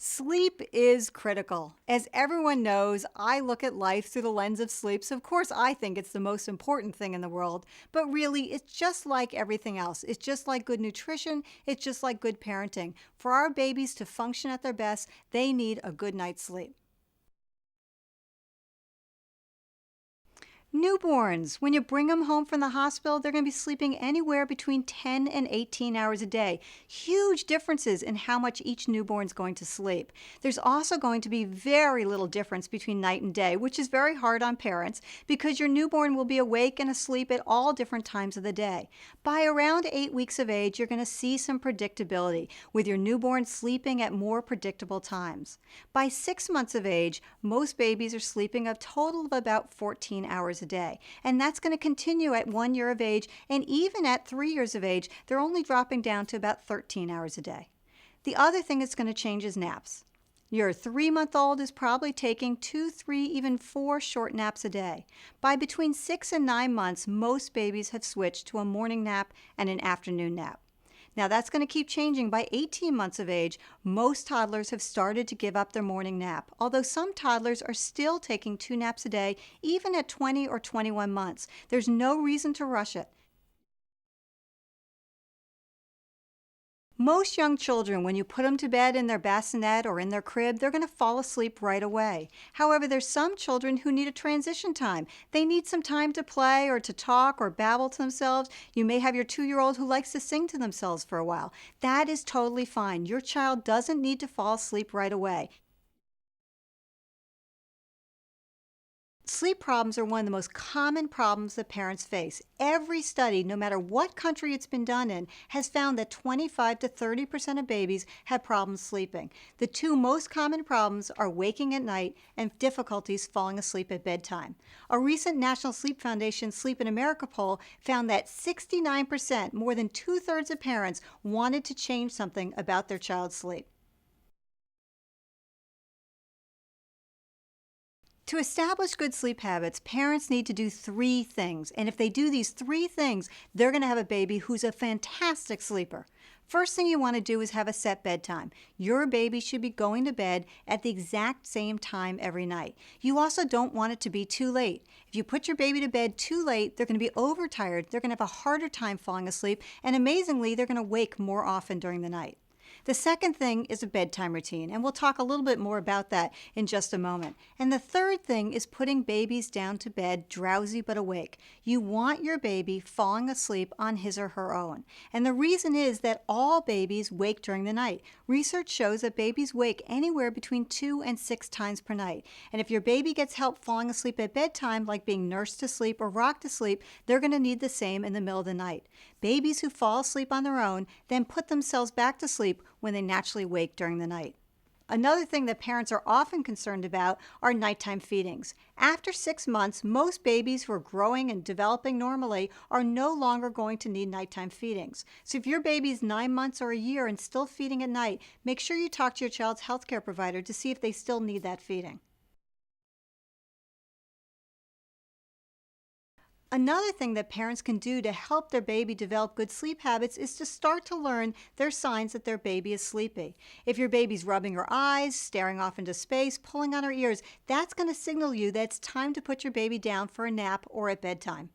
Sleep is critical. As everyone knows, I look at life through the lens of sleep, so of course I think it's the most important thing in the world. But really, it's just like everything else. It's just like good nutrition, it's just like good parenting. For our babies to function at their best, they need a good night's sleep. Newborns, when you bring them home from the hospital, they're going to be sleeping anywhere between 10 and 18 hours a day. Huge differences in how much each newborn is going to sleep. There's also going to be very little difference between night and day, which is very hard on parents because your newborn will be awake and asleep at all different times of the day. By around 8 weeks of age, you're going to see some predictability with your newborn sleeping at more predictable times. By 6 months of age, most babies are sleeping a total of about 14 hours a day. And that's going to continue at 1 year of age, and even at 3 years of age, they're only dropping down to about 13 hours a day. The other thing that's going to change is naps. Your 3-month-old is probably taking 2, 3, even 4 short naps a day. By between 6 and 9 months, most babies have switched to a morning nap and an afternoon nap. Now that's going to keep changing. By 18 months of age, most toddlers have started to give up their morning nap, although some toddlers are still taking 2 naps a day, even at 20 or 21 months. There's no reason to rush it. Most young children, when you put them to bed in their bassinet or in their crib, they're going to fall asleep right away. However, there's some children who need a transition time. They need some time to play or to talk or babble to themselves. You may have your 2-year-old who likes to sing to themselves for a while. That is totally fine. Your child doesn't need to fall asleep right away. Sleep problems are one of the most common problems that parents face. Every study, no matter what country it's been done in, has found that 25 to 30% of babies have problems sleeping. The two most common problems are waking at night and difficulties falling asleep at bedtime. A recent National Sleep Foundation Sleep in America poll found that 69%, more than 2/3 of parents, wanted to change something about their child's sleep. To establish good sleep habits, parents need to do 3 things. And if they do these 3 things, they're going to have a baby who's a fantastic sleeper. First thing you want to do is have a set bedtime. Your baby should be going to bed at the exact same time every night. You also don't want it to be too late. If you put your baby to bed too late, they're going to be overtired, they're going to have a harder time falling asleep, and amazingly, they're going to wake more often during the night. The second thing is a bedtime routine, and we'll talk a little bit more about that in just a moment. And the third thing is putting babies down to bed drowsy but awake. You want your baby falling asleep on his or her own. And the reason is that all babies wake during the night. Research shows that babies wake anywhere between 2 and 6 times per night. And if your baby gets help falling asleep at bedtime, like being nursed to sleep or rocked to sleep, they're going to need the same in the middle of the night. Babies who fall asleep on their own then put themselves back to sleep when they naturally wake during the night. Another thing that parents are often concerned about are nighttime feedings. After 6 months, most babies who are growing and developing normally are no longer going to need nighttime feedings. So if your baby's 9 months or a year and still feeding at night, make sure you talk to your child's healthcare provider to see if they still need that feeding. Another thing that parents can do to help their baby develop good sleep habits is to start to learn their signs that their baby is sleepy. If your baby's rubbing her eyes, staring off into space, pulling on her ears, that's going to signal you that it's time to put your baby down for a nap or at bedtime.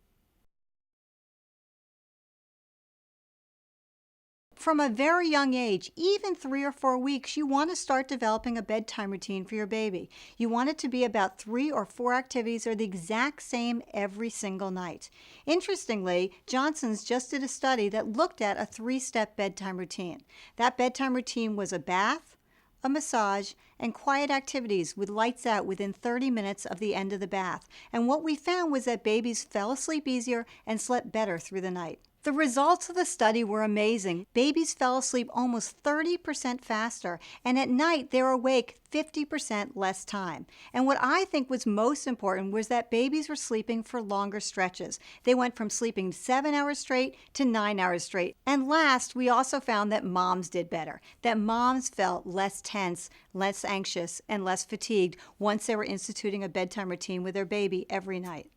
From a very young age, even 3 or 4 weeks, you want to start developing a bedtime routine for your baby. You want it to be about 3 or 4 activities that are the exact same every single night. Interestingly, Johnson's just did a study that looked at a 3-step bedtime routine. That bedtime routine was a bath, a massage, and quiet activities with lights out within 30 minutes of the end of the bath. And what we found was that babies fell asleep easier and slept better through the night. The results of the study were amazing. Babies fell asleep almost 30% faster, and at night they were awake 50% less time. And what I think was most important was that babies were sleeping for longer stretches. They went from sleeping 7 hours straight to 9 hours straight. And last, we also found that moms did better, that moms felt less tense, less anxious, and less fatigued once they were instituting a bedtime routine with their baby every night.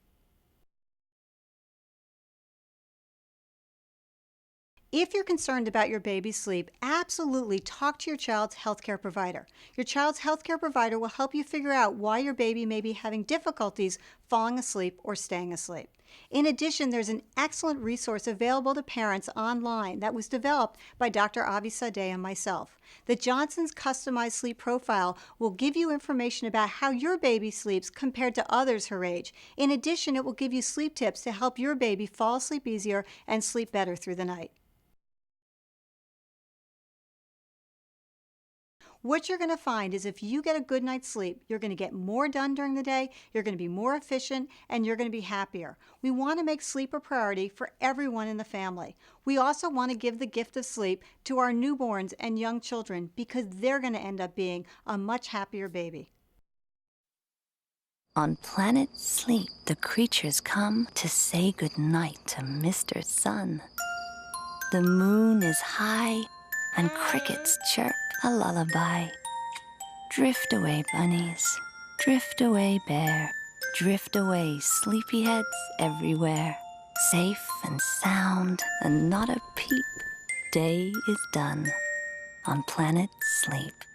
If you're concerned about your baby's sleep, absolutely talk to your child's healthcare provider. Your child's healthcare provider will help you figure out why your baby may be having difficulties falling asleep or staying asleep. In addition, there's an excellent resource available to parents online that was developed by Dr. Avi Sadeh and myself. The Johnson's Customized Sleep Profile will give you information about how your baby sleeps compared to others her age. In addition, it will give you sleep tips to help your baby fall asleep easier and sleep better through the night. What you're going to find is if you get a good night's sleep, you're going to get more done during the day, you're going to be more efficient, and you're going to be happier. We want to make sleep a priority for everyone in the family. We also want to give the gift of sleep to our newborns and young children because they're going to end up being a much happier baby. On planet Sleep, the creatures come to say goodnight to Mr. Sun. The moon is high, and crickets chirp a lullaby. Drift away, bunnies. Drift away, bear. Drift away, sleepyheads everywhere. Safe and sound, and not a peep. Day is done on planet Sleep.